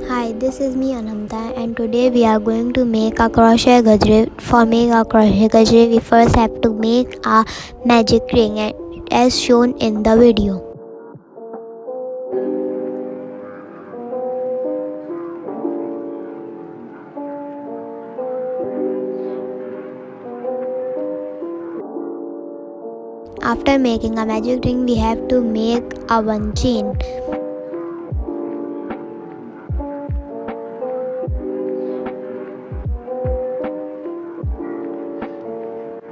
Hi, this is me Anamta and today we are going to make a crochet gajray. For make a crochet gajray, we first have to make a magic ring as shown in the video. After making a magic ring, we have to make a one chain.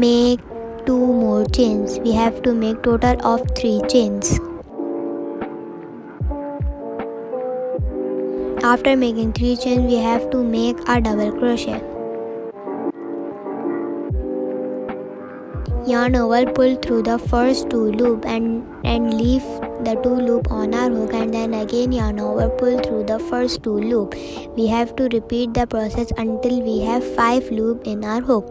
Make two more chains. We have to make total of 3 chains. After making 3 chains, we have to make a double crochet. Yarn over, pull through the first 2 loops and leave the 2 loop on our hook, and then again yarn over, pull through the first 2 loop. We have to repeat the process until we have 5 loop in our hook.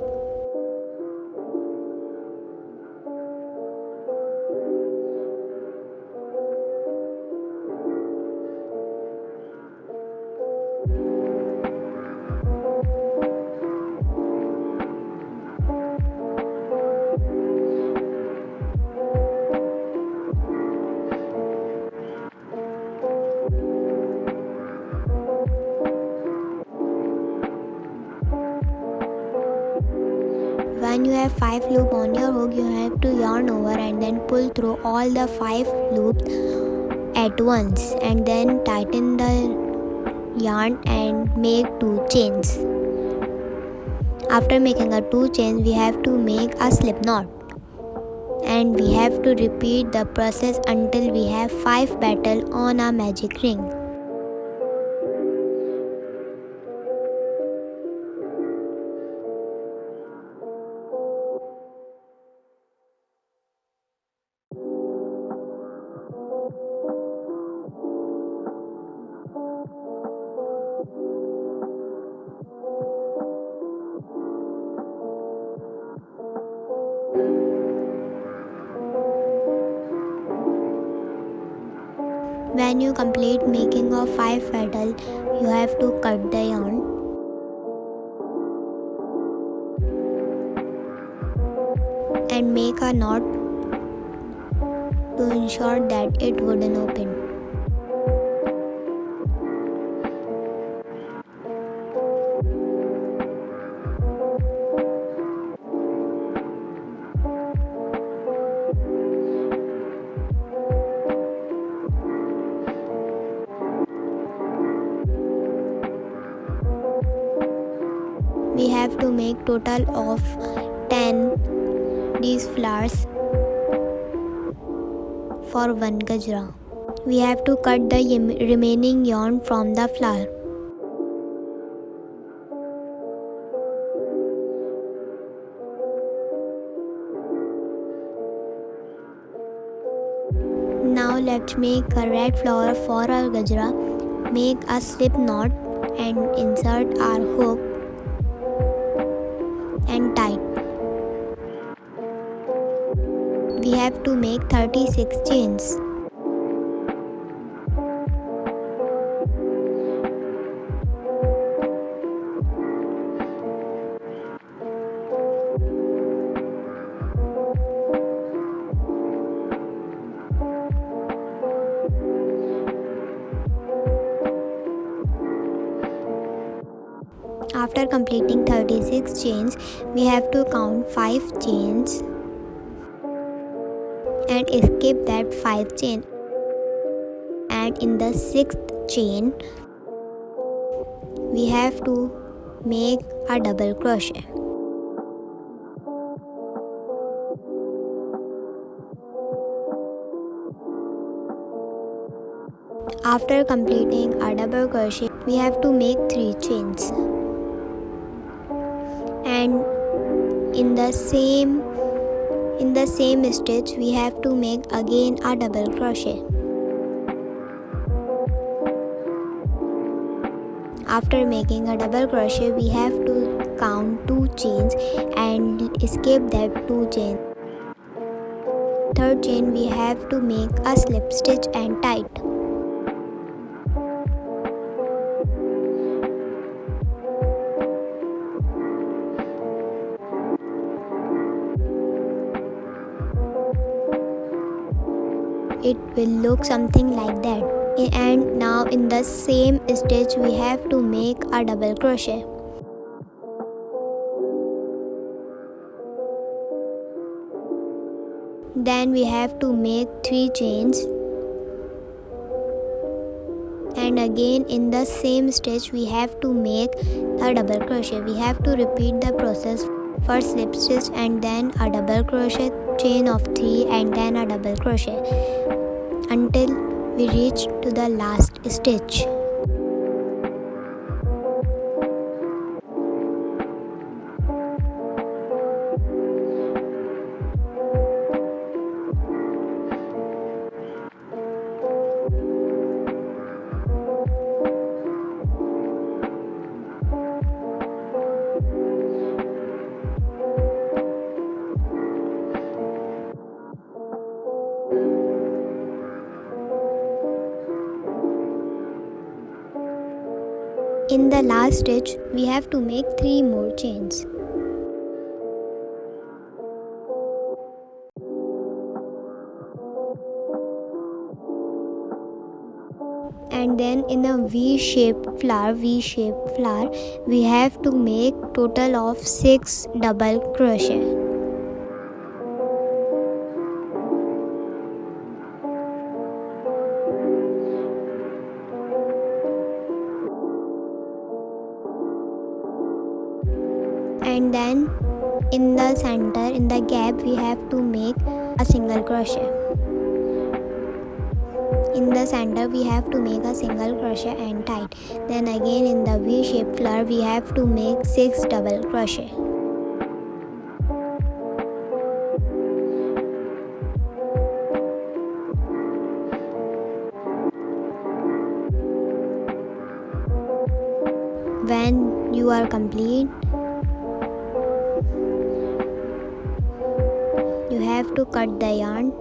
When you have 5 loop on your hook, you have to yarn over and then pull through all the 5 loops at once, and then tighten the yarn and make 2 chains. After making a 2 chains, we have to make a slip knot, and we have to repeat the process until we have 5 petals on our magic ring. When you complete making of 5 petals, you have to cut the yarn. And make a knot to ensure that it wouldn't open. We have to make total of 10 these flowers for one gajra. We have to cut the remaining yarn from the flower. Now let's make a red flower for our gajra. Make a slip knot and insert our hook and tight. We have to make 36 chains. After completing 36 chains, we have to count 5 chains and skip that 5 chain. And in the 6th chain, we have to make a double crochet. After completing a double crochet, we have to make 3 chains. And in the same stitch, we have to make again a double crochet. After making a double crochet, we have to count 2 chains and skip that 2 chains. Third chain, we have to make a slip stitch and tight. it will look something like that. And now in the same stitch we have to make a double crochet. Then we have to make 3 chains, and again in the same stitch we have to make a double crochet. We have to repeat the process. First slip stitch and then a double crochet, chain of 3 and then a double crochet until we reach to the last stitch. In the last stitch, we have to make 3 more chains. And then in a V-shaped flower, we have to make total of 6 double crochet. And then in the center, in the gap, we have to make a single crochet. In the center we have to make a single crochet and tight. Then again in the V-shaped flower we have to make 6 double crochet. When you are complete, you have to cut the yarn.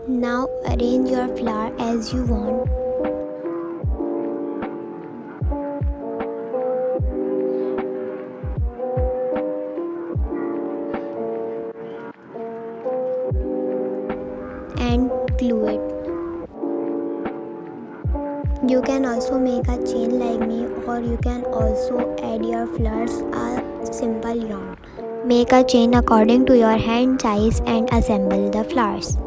Now arrange your flower as you want. And glue it. You can also make a chain like me, or you can also add your flowers a simple yarn. Make a chain according to your hand size and assemble the flowers.